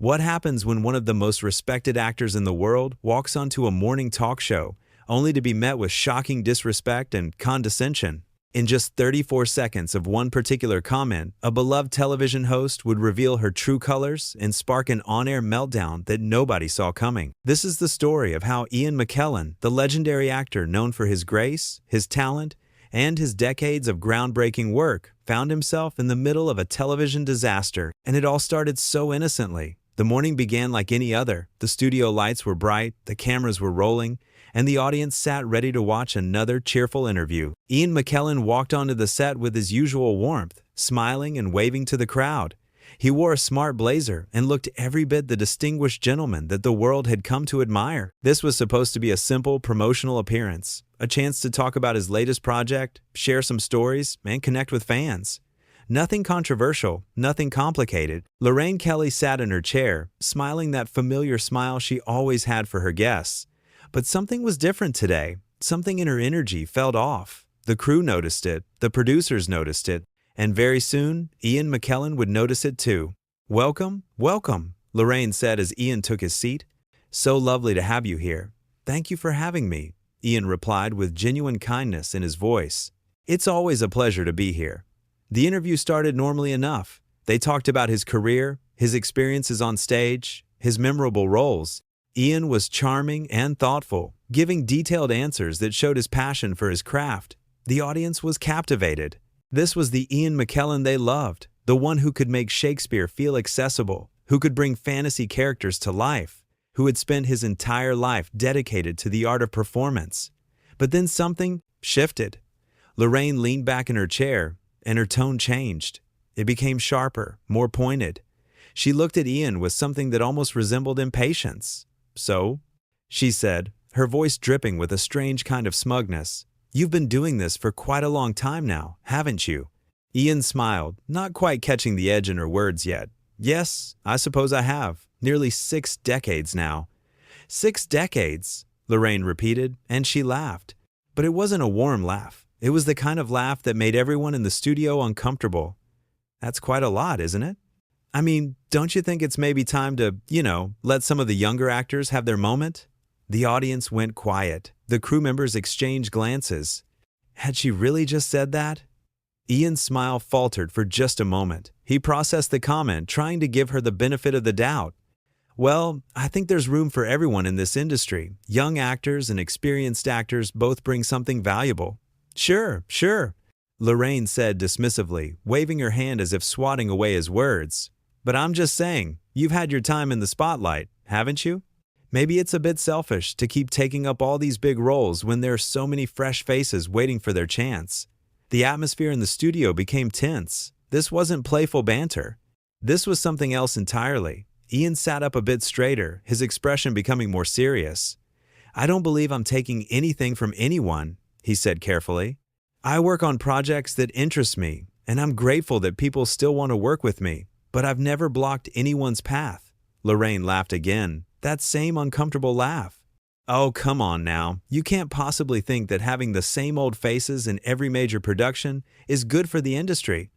What happens when one of the most respected actors in the world walks onto a morning talk show, only to be met with shocking disrespect and condescension? In just 34 seconds of one particular comment, a beloved television host would reveal her true colors and spark an on-air meltdown that nobody saw coming. This is the story of how Ian McKellen, the legendary actor known for his grace, his talent, and his decades of groundbreaking work, found himself in the middle of a television disaster. And it all started so innocently. The morning began like any other. The studio lights were bright, the cameras were rolling, and the audience sat ready to watch another cheerful interview. Ian McKellen walked onto the set with his usual warmth, smiling and waving to the crowd. He wore a smart blazer and looked every bit the distinguished gentleman that the world had come to admire. This was supposed to be a simple promotional appearance, a chance to talk about his latest project, share some stories, and connect with fans. Nothing controversial, nothing complicated. Lorraine Kelly sat in her chair, smiling that familiar smile she always had for her guests. But something was different today. Something in her energy felt off. The crew noticed it, the producers noticed it, and very soon, Ian McKellen would notice it too. "Welcome, welcome," Lorraine said as Ian took his seat. "So lovely to have you here." "Thank you for having me," Ian replied with genuine kindness in his voice. "It's always a pleasure to be here." The interview started normally enough. They talked about his career, his experiences on stage, his memorable roles. Ian was charming and thoughtful, giving detailed answers that showed his passion for his craft. The audience was captivated. This was the Ian McKellen they loved, the one who could make Shakespeare feel accessible, who could bring fantasy characters to life, who had spent his entire life dedicated to the art of performance. But then something shifted. Lorraine leaned back in her chair, and her tone changed. It became sharper, more pointed. She looked at Ian with something that almost resembled impatience. "So?" she said, her voice dripping with a strange kind of smugness. "You've been doing this for quite a long time now, haven't you?" Ian smiled, not quite catching the edge in her words yet. "Yes, I suppose I have. Nearly 6 decades now." "6 decades," Lorraine repeated, and she laughed. But it wasn't a warm laugh. It was the kind of laugh that made everyone in the studio uncomfortable. "That's quite a lot, isn't it? I mean, don't you think it's maybe time to, let some of the younger actors have their moment?" The audience went quiet. The crew members exchanged glances. Had she really just said that? Ian's smile faltered for just a moment. He processed the comment, trying to give her the benefit of the doubt. "Well, I think there's room for everyone in this industry. Young actors and experienced actors both bring something valuable." Sure," Lorraine said dismissively, waving her hand as if swatting away his words. "But I'm just saying, you've had your time in the spotlight, haven't you? Maybe it's a bit selfish to keep taking up all these big roles when there are so many fresh faces waiting for their chance." The atmosphere in the studio became tense. This wasn't playful banter. This was something else entirely. Ian sat up a bit straighter, his expression becoming more serious. "I don't believe I'm taking anything from anyone," he said carefully. "I work on projects that interest me, and I'm grateful that people still want to work with me. But I've never blocked anyone's path." Lorraine laughed again, that same uncomfortable laugh. "Oh, come on now. You can't possibly think that having the same old faces in every major production is good for the industry.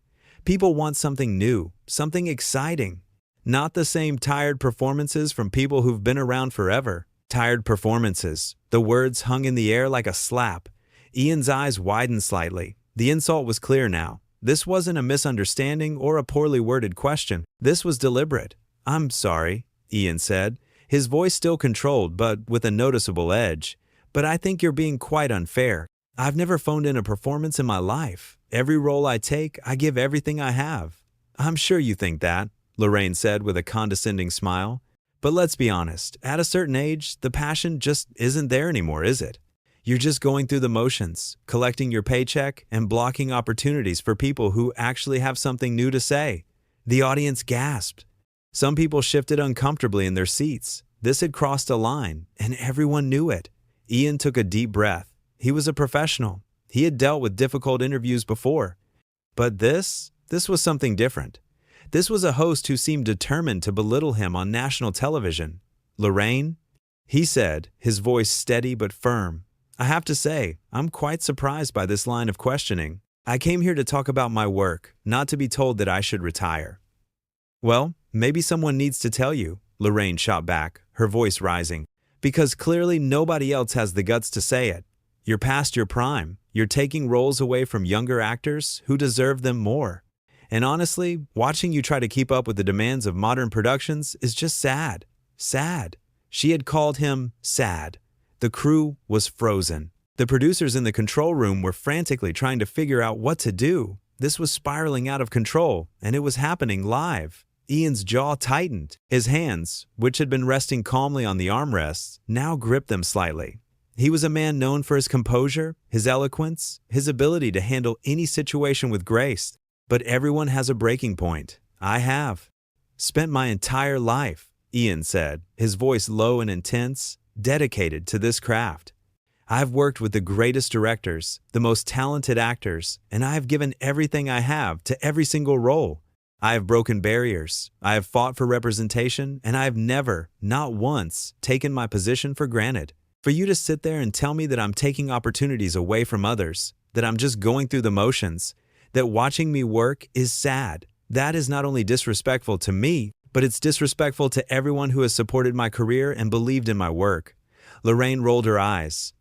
People want something new, something exciting. Not the same tired performances from people who've been around forever." Tired performances. The words hung in the air like a slap. Ian's eyes widened slightly. The insult was clear now. This wasn't a misunderstanding or a poorly worded question. This was deliberate. "I'm sorry," Ian said, his voice still controlled but with a noticeable edge. "But I think you're being quite unfair. I've never phoned in a performance in my life. Every role I take, I give everything I have." "I'm sure you think that," Lorraine said with a condescending smile. "But let's be honest, at a certain age, the passion just isn't there anymore, is it? You're just going through the motions, collecting your paycheck and blocking opportunities for people who actually have something new to say." The audience gasped. Some people shifted uncomfortably in their seats. This had crossed a line, and everyone knew it. Ian took a deep breath. He was a professional. He had dealt with difficult interviews before. But this was something different. This was a host who seemed determined to belittle him on national television. "Lorraine?" he said, his voice steady but firm. "I have to say, I'm quite surprised by this line of questioning. I came here to talk about my work, not to be told that I should retire." "Well, maybe someone needs to tell you, Lorraine shot back, her voice rising. Because clearly nobody else has the guts to say it. You're past your prime. You're taking roles away from younger actors who deserve them more. And honestly, watching you try to keep up with the demands of modern productions is just sad. Sad. She had called him sad. The crew was frozen. The producers in the control room were frantically trying to figure out what to do. This was spiraling out of control, and it was happening live. Ian's jaw tightened. His hands, which had been resting calmly on the armrests, now gripped them slightly. He was a man known for his composure, his eloquence, his ability to handle any situation with grace. But everyone has a breaking point. I have. Spent my entire life, Ian said, his voice low and intense, dedicated to this craft. I've worked with the greatest directors, the most talented actors, and I have given everything I have to every single role. I have broken barriers, I have fought for representation, and I have never, not once, taken my position for granted. For you to sit there and tell me that I'm taking opportunities away from others, that I'm just going through the motions, that watching me work is sad, that is not only disrespectful to me, but it's disrespectful to everyone who has supported my career and believed in my work. Lorraine rolled her eyes.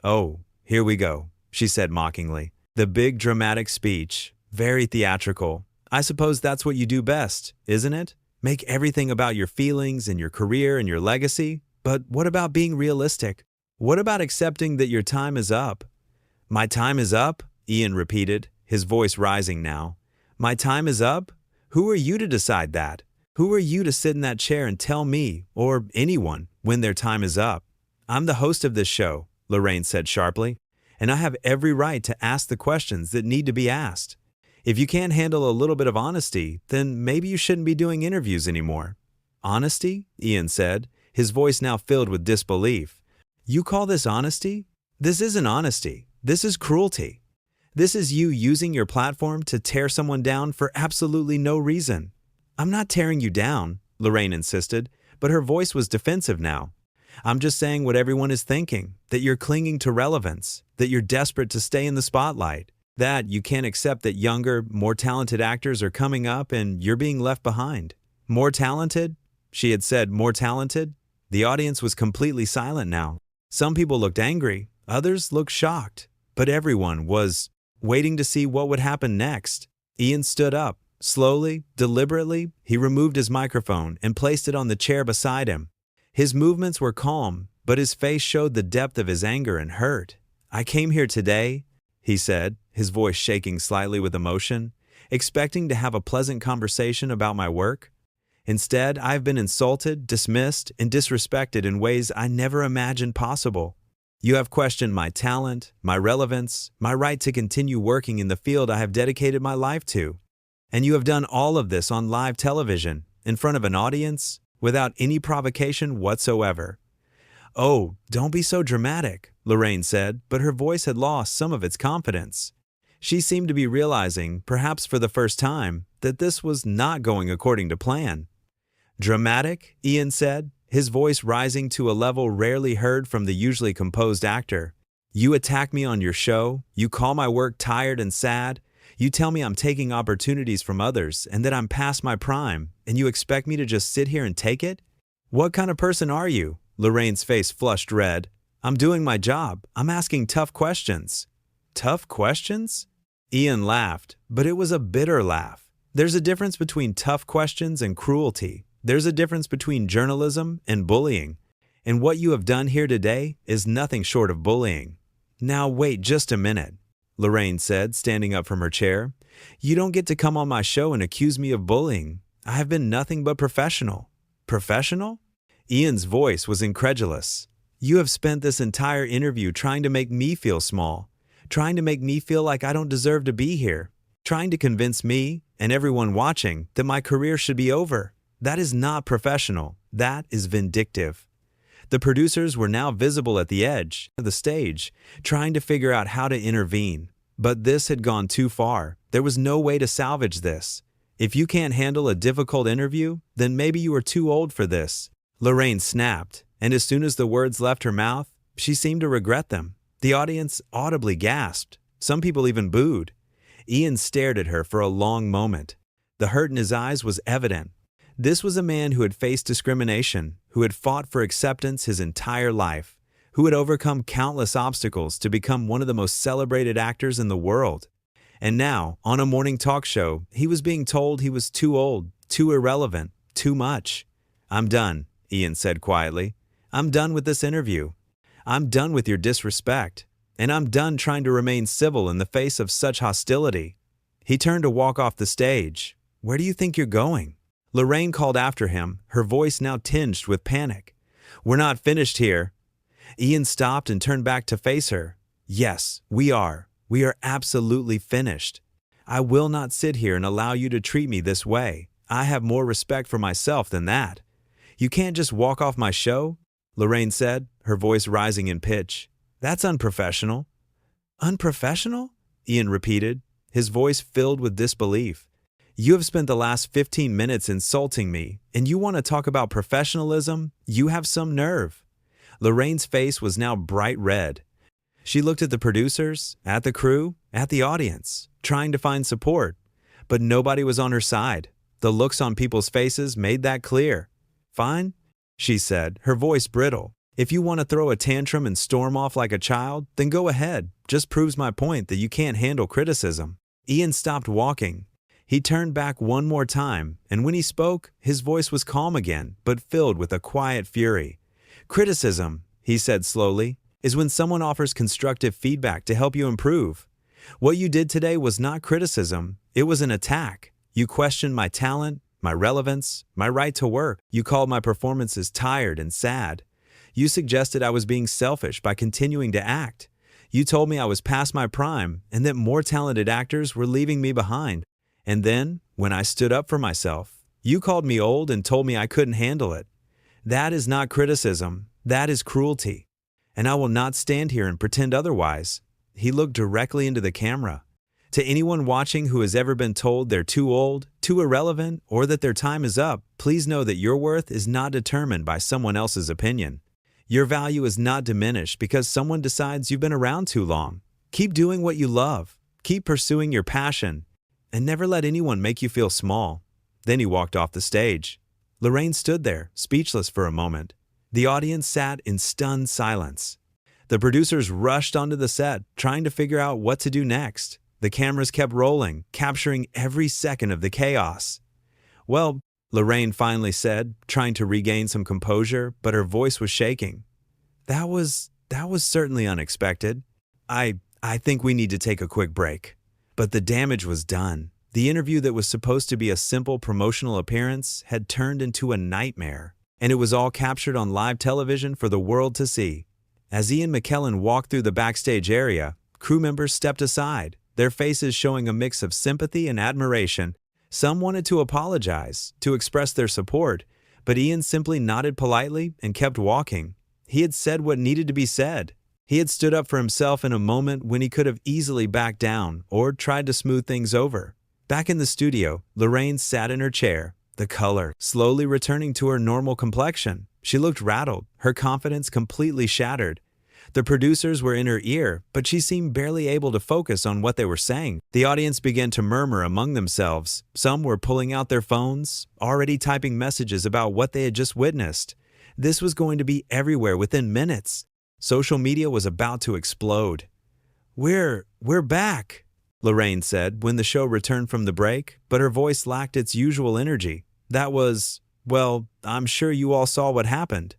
Oh, here we go, she said mockingly. The big dramatic speech, very theatrical. I suppose that's what you do best, isn't it? Make everything about your feelings and your career and your legacy. But what about being realistic? What about accepting that your time is up? My time is up, Ian repeated, his voice rising now. My time is up? Who are you to decide that? Who are you to sit in that chair and tell me, or anyone, when their time is up? I'm the host of this show, Lorraine said sharply, and I have every right to ask the questions that need to be asked. If you can't handle a little bit of honesty, then maybe you shouldn't be doing interviews anymore. Honesty? Ian said, his voice now filled with disbelief. You call this honesty? This isn't honesty. This is cruelty. This is you using your platform to tear someone down for absolutely no reason. I'm not tearing you down, Lorraine insisted, but her voice was defensive now. I'm just saying what everyone is thinking, that you're clinging to relevance, that you're desperate to stay in the spotlight, that you can't accept that younger, more talented actors are coming up and you're being left behind. More talented? She had said more talented? The audience was completely silent now. Some people looked angry, others looked shocked, but everyone was waiting to see what would happen next. Ian stood up. Slowly, deliberately, he removed his microphone and placed it on the chair beside him. His movements were calm, but his face showed the depth of his anger and hurt. I came here today, he said, his voice shaking slightly with emotion, expecting to have a pleasant conversation about my work. Instead, I've been insulted, dismissed, and disrespected in ways I never imagined possible. You have questioned my talent, my relevance, my right to continue working in the field I have dedicated my life to. And you have done all of this on live television, in front of an audience, without any provocation whatsoever. Oh, don't be so dramatic, Lorraine said, but her voice had lost some of its confidence. She seemed to be realizing, perhaps for the first time, that this was not going according to plan. Dramatic, Ian said, his voice rising to a level rarely heard from the usually composed actor. You attack me on your show, you call my work tired and sad, you tell me I'm taking opportunities from others and that I'm past my prime, and you expect me to just sit here and take it? What kind of person are you? Lorraine's face flushed red. I'm doing my job. I'm asking tough questions. Tough questions? Ian laughed, but it was a bitter laugh. There's a difference between tough questions and cruelty. There's a difference between journalism and bullying. And what you have done here today is nothing short of bullying. Now wait just a minute, Lorraine said, standing up from her chair. You don't get to come on my show and accuse me of bullying. I have been nothing but professional. Professional? Ian's voice was incredulous. You have spent this entire interview trying to make me feel small, trying to make me feel like I don't deserve to be here, trying to convince me and everyone watching that my career should be over. That is not professional. That is vindictive. The producers were now visible at the edge of the stage, trying to figure out how to intervene. But this had gone too far. There was no way to salvage this. If you can't handle a difficult interview, then maybe you are too old for this. Lorraine snapped, and as soon as the words left her mouth, she seemed to regret them. The audience audibly gasped. Some people even booed. Ian stared at her for a long moment. The hurt in his eyes was evident. This was a man who had faced discrimination, who had fought for acceptance his entire life, who had overcome countless obstacles to become one of the most celebrated actors in the world. And now, on a morning talk show, he was being told he was too old, too irrelevant, too much. "I'm done," Ian said quietly. "I'm done with this interview. I'm done with your disrespect. And I'm done trying to remain civil in the face of such hostility." He turned to walk off the stage. "Where do you think you're going?" Lorraine called after him, her voice now tinged with panic. "We're not finished here." Ian stopped and turned back to face her. "Yes, we are. We are absolutely finished. I will not sit here and allow you to treat me this way. I have more respect for myself than that. You can't just walk off my show," Lorraine said, her voice rising in pitch. "That's unprofessional." "Unprofessional?" Ian repeated, his voice filled with disbelief. "You have spent the last 15 minutes insulting me, and you want to talk about professionalism? You have some nerve." Lorraine's face was now bright red. She looked at the producers, at the crew, at the audience, trying to find support. But nobody was on her side. The looks on people's faces made that clear. "Fine," she said, her voice brittle. "If you want to throw a tantrum and storm off like a child, then go ahead. Just proves my point that you can't handle criticism." Ian stopped walking. He turned back one more time, and when he spoke, his voice was calm again, but filled with a quiet fury. "Criticism," he said slowly, "is when someone offers constructive feedback to help you improve. What you did today was not criticism, it was an attack. You questioned my talent, my relevance, my right to work. You called my performances tired and sad. You suggested I was being selfish by continuing to act. You told me I was past my prime and that more talented actors were leaving me behind. And then, when I stood up for myself, you called me old and told me I couldn't handle it. That is not criticism, that is cruelty. And I will not stand here and pretend otherwise." He looked directly into the camera. "To anyone watching who has ever been told they're too old, too irrelevant, or that their time is up, please know that your worth is not determined by someone else's opinion. Your value is not diminished because someone decides you've been around too long. Keep doing what you love. Keep pursuing your passion. And never let anyone make you feel small." Then he walked off the stage. Lorraine stood there, speechless for a moment. The audience sat in stunned silence. The producers rushed onto the set, trying to figure out what to do next. The cameras kept rolling, capturing every second of the chaos. "Well," Lorraine finally said, trying to regain some composure, but her voice was shaking. That was certainly unexpected. I think we need to take a quick break." But the damage was done. The interview that was supposed to be a simple promotional appearance had turned into a nightmare, and it was all captured on live television for the world to see. As Ian McKellen walked through the backstage area, crew members stepped aside, their faces showing a mix of sympathy and admiration. Some wanted to apologize, to express their support, but Ian simply nodded politely and kept walking. He had said what needed to be said. He had stood up for himself in a moment when he could have easily backed down or tried to smooth things over. Back in the studio, Lorraine sat in her chair, the color slowly returning to her normal complexion. She looked rattled, her confidence completely shattered. The producers were in her ear, but she seemed barely able to focus on what they were saying. The audience began to murmur among themselves. Some were pulling out their phones, already typing messages about what they had just witnessed. This was going to be everywhere within minutes. Social media was about to explode. We're back," Lorraine said when the show returned from the break, but her voice lacked its usual energy. "That was, well, I'm sure you all saw what happened."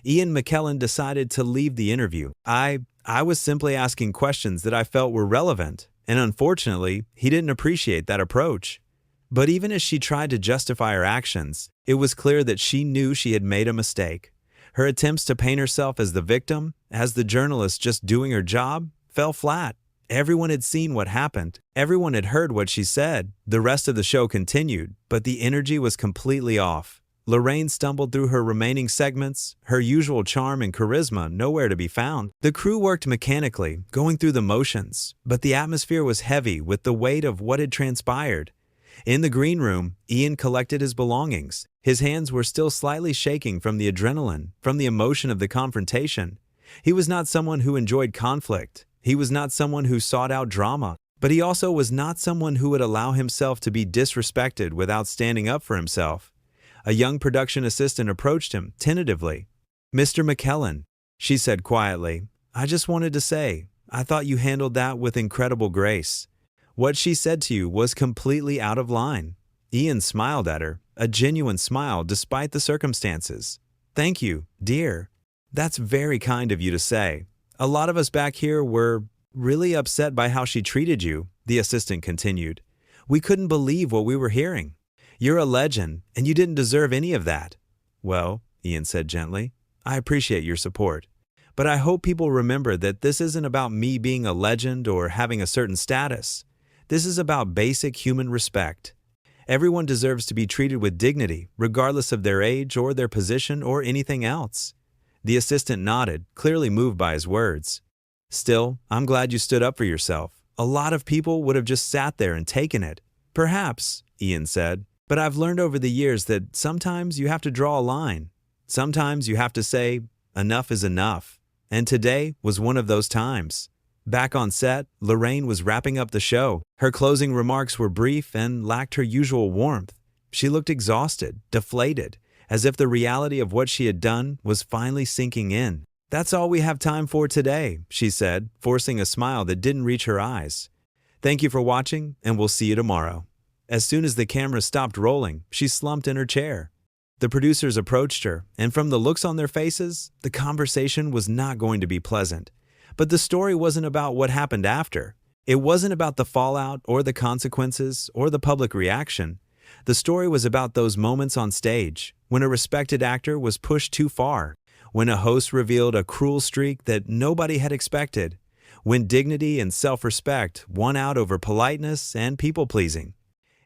Ian McKellen decided to leave the interview. I was simply asking questions that I felt were relevant, and unfortunately, he didn't appreciate that approach." But even as she tried to justify her actions, it was clear that she knew she had made a mistake. Her attempts to paint herself as the victim, as the journalist just doing her job, fell flat. Everyone had seen what happened. Everyone had heard what she said. The rest of the show continued, but the energy was completely off. Lorraine stumbled through her remaining segments, her usual charm and charisma nowhere to be found. The crew worked mechanically, going through the motions, but the atmosphere was heavy with the weight of what had transpired. In the green room, Ian collected his belongings. His hands were still slightly shaking from the adrenaline, from the emotion of the confrontation. He was not someone who enjoyed conflict. He was not someone who sought out drama. But he also was not someone who would allow himself to be disrespected without standing up for himself. A young production assistant approached him tentatively. "Mr. McKellen," she said quietly, "I just wanted to say, I thought you handled that with incredible grace." What she said to you was completely out of line. Ian smiled at her, a genuine smile despite the circumstances. "Thank you, dear. That's very kind of you to say. A lot of us back here were really upset by how she treated you," the assistant continued. "We couldn't believe what we were hearing. You're a legend, and you didn't deserve any of that." "Well," Ian said gently, "I appreciate your support. But I hope people remember that this isn't about me being a legend or having a certain status. This is about basic human respect. Everyone deserves to be treated with dignity, regardless of their age or their position or anything else." The assistant nodded, clearly moved by his words. "Still, I'm glad you stood up for yourself. A lot of people would have just sat there and taken it." "Perhaps," Ian said, "but I've learned over the years that sometimes you have to draw a line. Sometimes you have to say, enough is enough. And today was one of those times." Back on set, Lorraine was wrapping up the show. Her closing remarks were brief and lacked her usual warmth. She looked exhausted, deflated, as if the reality of what she had done was finally sinking in. "That's all we have time for today," she said, forcing a smile that didn't reach her eyes. "Thank you for watching, and we'll see you tomorrow." As soon as the camera stopped rolling, she slumped in her chair. The producers approached her, and from the looks on their faces, the conversation was not going to be pleasant. But the story wasn't about what happened after. It wasn't about the fallout or the consequences or the public reaction. The story was about those moments on stage, when a respected actor was pushed too far, when a host revealed a cruel streak that nobody had expected, when dignity and self-respect won out over politeness and people-pleasing.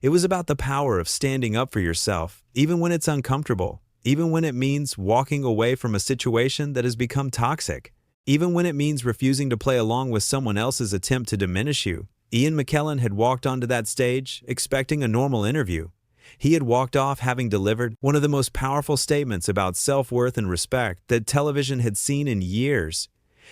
It was about the power of standing up for yourself, even when it's uncomfortable, even when it means walking away from a situation that has become toxic, even when it means refusing to play along with someone else's attempt to diminish you. Ian McKellen had walked onto that stage expecting a normal interview. He had walked off having delivered one of the most powerful statements about self-worth and respect that television had seen in years.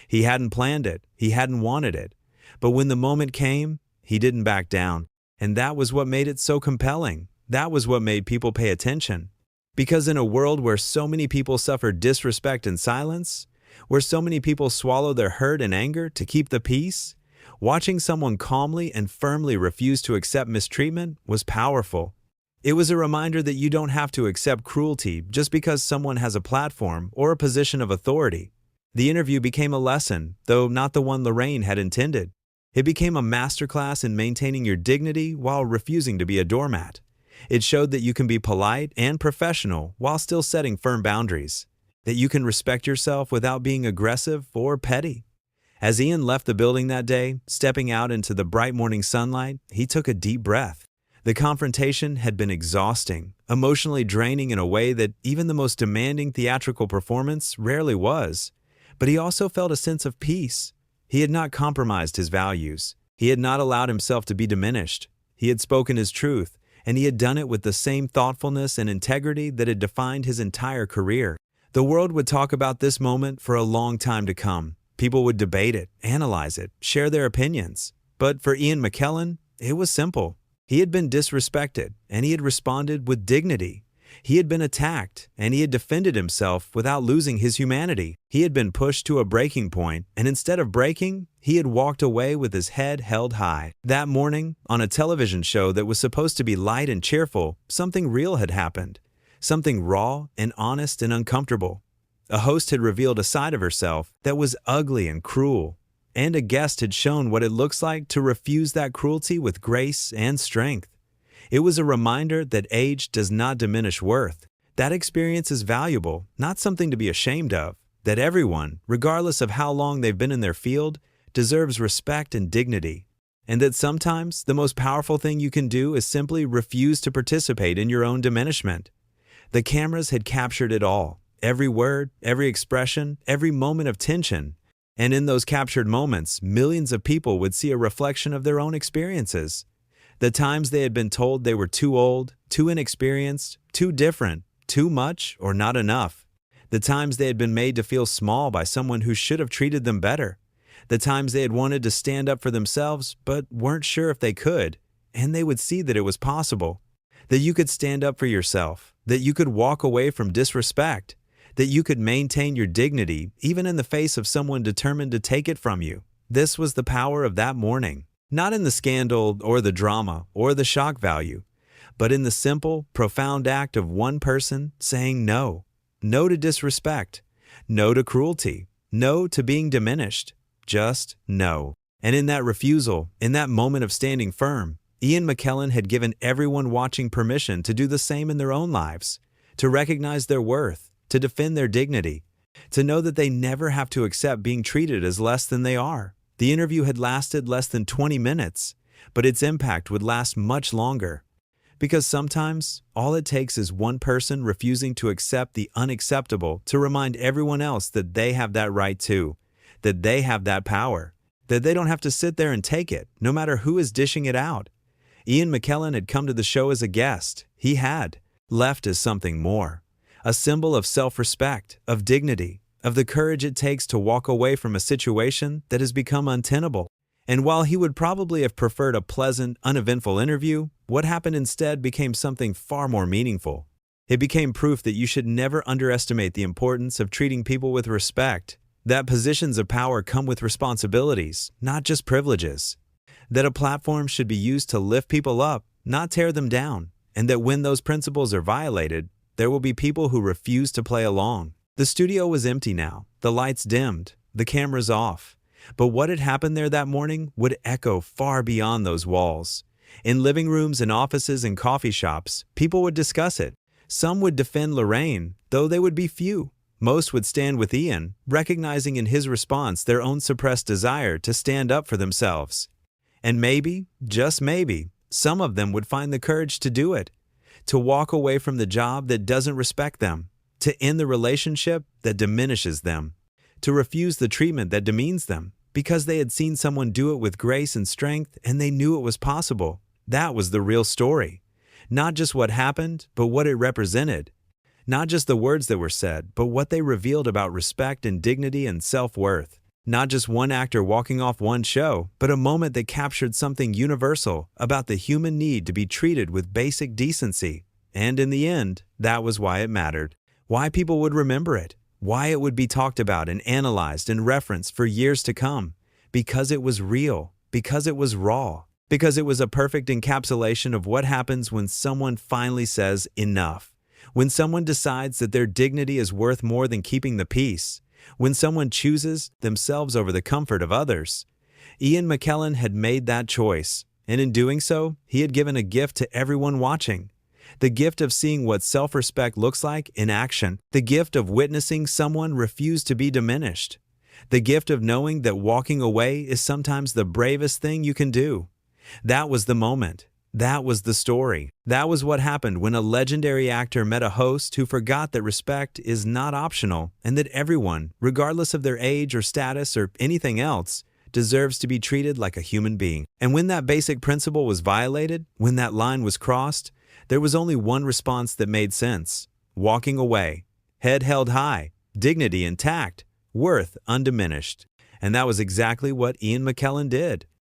He hadn't planned it, he hadn't wanted it. But when the moment came, he didn't back down. And that was what made it so compelling. That was what made people pay attention. Because in a world where so many people suffer disrespect and silence, where so many people swallow their hurt and anger to keep the peace, watching someone calmly and firmly refuse to accept mistreatment was powerful. It was a reminder that you don't have to accept cruelty just because someone has a platform or a position of authority. The interview became a lesson, though not the one Lorraine had intended. It became a masterclass in maintaining your dignity while refusing to be a doormat. It showed that you can be polite and professional while still setting firm boundaries, that you can respect yourself without being aggressive or petty. As Ian left the building that day, stepping out into the bright morning sunlight, he took a deep breath. The confrontation had been exhausting, emotionally draining in a way that even the most demanding theatrical performance rarely was. But he also felt a sense of peace. He had not compromised his values. He had not allowed himself to be diminished. He had spoken his truth, and he had done it with the same thoughtfulness and integrity that had defined his entire career. The world would talk about this moment for a long time to come. People would debate it, analyze it, share their opinions. But for Ian McKellen, it was simple. He had been disrespected, and he had responded with dignity. He had been attacked, and he had defended himself without losing his humanity. He had been pushed to a breaking point, and instead of breaking, he had walked away with his head held high. That morning, on a television show that was supposed to be light and cheerful, something real had happened. Something raw and honest and uncomfortable. A host had revealed a side of herself that was ugly and cruel. And a guest had shown what it looks like to refuse that cruelty with grace and strength. It was a reminder that age does not diminish worth. That experience is valuable, not something to be ashamed of. That everyone, regardless of how long they've been in their field, deserves respect and dignity. And that sometimes the most powerful thing you can do is simply refuse to participate in your own diminishment. The cameras had captured it all. Every word, every expression, every moment of tension. And in those captured moments, millions of people would see a reflection of their own experiences. The times they had been told they were too old, too inexperienced, too different, too much, or not enough. The times they had been made to feel small by someone who should have treated them better. The times they had wanted to stand up for themselves but weren't sure if they could, and they would see that it was possible. That you could stand up for yourself, that you could walk away from disrespect, that you could maintain your dignity even in the face of someone determined to take it from you. This was the power of that morning, not in the scandal or the drama or the shock value, but in the simple, profound act of one person saying no. No to disrespect, no to cruelty, no to being diminished, just no. And in that refusal, in that moment of standing firm, Ian McKellen had given everyone watching permission to do the same in their own lives, to recognize their worth, to defend their dignity, to know that they never have to accept being treated as less than they are. The interview had lasted less than 20 minutes, but its impact would last much longer. Because sometimes, all it takes is one person refusing to accept the unacceptable to remind everyone else that they have that right too, that they have that power, that they don't have to sit there and take it, no matter who is dishing it out. Ian McKellen had come to the show as a guest. He had left as something more, a symbol of self-respect, of dignity, of the courage it takes to walk away from a situation that has become untenable. And while he would probably have preferred a pleasant, uneventful interview, what happened instead became something far more meaningful. It became proof that you should never underestimate the importance of treating people with respect, that positions of power come with responsibilities, not just privileges, that a platform should be used to lift people up, not tear them down, and that when those principles are violated, there will be people who refuse to play along. The studio was empty now, the lights dimmed, the cameras off. But what had happened there that morning would echo far beyond those walls. In living rooms and offices and coffee shops, people would discuss it. Some would defend Lorraine, though they would be few. Most would stand with Ian, recognizing in his response their own suppressed desire to stand up for themselves. And maybe, just maybe, some of them would find the courage to do it, to walk away from the job that doesn't respect them, to end the relationship that diminishes them, to refuse the treatment that demeans them, because they had seen someone do it with grace and strength and they knew it was possible. That was the real story. Not just what happened, but what it represented. Not just the words that were said, but what they revealed about respect and dignity and self-worth. Not just one actor walking off one show, but a moment that captured something universal about the human need to be treated with basic decency. And in the end, that was why it mattered. Why people would remember it. Why it would be talked about and analyzed and referenced for years to come. Because it was real. Because it was raw. Because it was a perfect encapsulation of what happens when someone finally says enough. When someone decides that their dignity is worth more than keeping the peace. When someone chooses themselves over the comfort of others. Ian McKellen had made that choice, and in doing so, he had given a gift to everyone watching. The gift of seeing what self-respect looks like in action. The gift of witnessing someone refuse to be diminished. The gift of knowing that walking away is sometimes the bravest thing you can do. That was the moment. That was the story. That was what happened when a legendary actor met a host who forgot that respect is not optional and that everyone, regardless of their age or status or anything else, deserves to be treated like a human being. And when that basic principle was violated, when that line was crossed, there was only one response that made sense. Walking away. Head held high. Dignity intact. Worth undiminished. And that was exactly what Ian McKellen did.